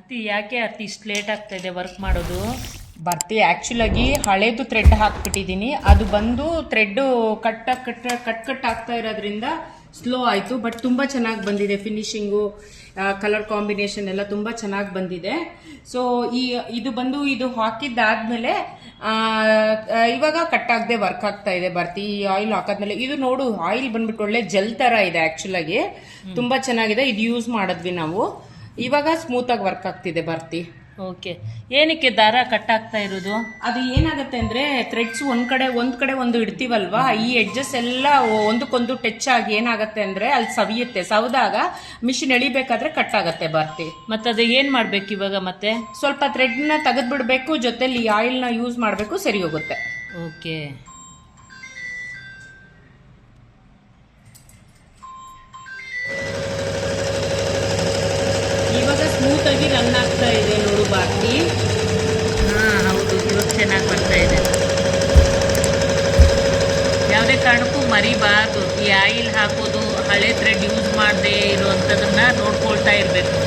ಭರ್ತಿ ಯಾಕೆ ಅರ್ತಿ ಇಷ್ಟು ಲೇಟ್ ಆಗ್ತಾ ಇದೆ ವರ್ಕ್ ಮಾಡೋದು? ಬರ್ತಿ ಆ್ಯಕ್ಚುಲಾಗಿ ಹಳೇದು ಥ್ರೆಡ್ ಹಾಕ್ಬಿಟ್ಟಿದ್ದೀನಿ, ಅದು ಬಂದು ಥ್ರೆಡ್ಡು ಕಟ್ ಆಗ್ತಾ ಇರೋದ್ರಿಂದ ಸ್ಲೋ ಆಯಿತು. ಬಟ್ ತುಂಬ ಚೆನ್ನಾಗಿ ಬಂದಿದೆ, ಫಿನಿಶಿಂಗು ಕಲರ್ ಕಾಂಬಿನೇಷನ್ ಎಲ್ಲ ತುಂಬ ಚೆನ್ನಾಗಿ ಬಂದಿದೆ. ಸೊ ಇದು ಹಾಕಿದ್ದಾದ್ಮೇಲೆ ಇವಾಗ ಕಟ್ ಆಗದೆ ವರ್ಕ್ ಆಗ್ತಾ ಇದೆ ಬರ್ತಿ. ಈ ಆಯಿಲ್ ಹಾಕಿದ್ಮೇಲೆ ಇದು ನೋಡು, ಆಯಿಲ್ ಬಂದ್ಬಿಟ್ಟು ಒಳ್ಳೆ ಜೆಲ್ ಥರ ಇದೆ ಆ್ಯಕ್ಚುಲಾಗಿ, ತುಂಬ ಚೆನ್ನಾಗಿದೆ. ಇದು ಯೂಸ್ ಮಾಡಿದ್ವಿ ನಾವು, ಇವಾಗ ಸ್ಮೂತಾಗಿ ವರ್ಕ್ ಆಗ್ತಿದೆ ಬರ್ತಿ. ಓಕೆ, ಏನಕ್ಕೆ ದಾರ ಕಟ್ ಆಗ್ತಾ ಇರೋದು? ಅದು ಏನಾಗುತ್ತೆ ಅಂದ್ರೆ ಥ್ರೆಡ್ಸ್ ಒಂದ್ ಕಡೆ ಒಂದು ಇಡ್ತೀವಲ್ವಾ, ಈ ಎಡ್ಜಸ್ ಎಲ್ಲ ಒಂದಕ್ಕೊಂದು ಟಚ್ ಆಗಿ ಏನಾಗುತ್ತೆ ಅಂದ್ರೆ ಅಲ್ಲಿ ಸವಿಯುತ್ತೆ. ಸವದಾಗ ಮಿಷಿನ್ ಎಳಿಬೇಕಾದ್ರೆ ಕಟ್ ಆಗತ್ತೆ ಬರ್ತಿ. ಮತ್ತೆ ಅದು ಏನ್ ಮಾಡ್ಬೇಕು ಇವಾಗ? ಮತ್ತೆ ಸ್ವಲ್ಪ ಥ್ರೆಡ್ ನ ತೆಗೆದು ಬಿಡ್ಬೇಕು, ಜೊತೆಲಿ ಆಯಿಲ್ ನ ಯೂಸ್ ಮಾಡ್ಬೇಕು, ಸರಿ ಹೋಗುತ್ತೆ. ಓಕೆ, ಇವಾಗ ಸ್ಮೂತ್ ಆಗಿ ರನ್ ಆಗ್ತಾ ಇದೆ ನೋಡು ಬಾಕಿ. ಹೌದು, ಇವಾಗ ಚೆನ್ನಾಗಿ ಬರ್ತಾ ಇದೆ. ಯಾವುದೇ ಕಾರಣಕ್ಕೂ ಮರಿಬಾರ್ದು, ಈ ಆಯಿಲ್ ಹಾಕೋದು, ಹಳೆ ಥ್ರೆಡ್ ಯೂಸ್ ಮಾಡದೆ ಇರುವಂಥದ್ದನ್ನ ನೋಡ್ಕೊಳ್ತಾ ಇರಬೇಕು.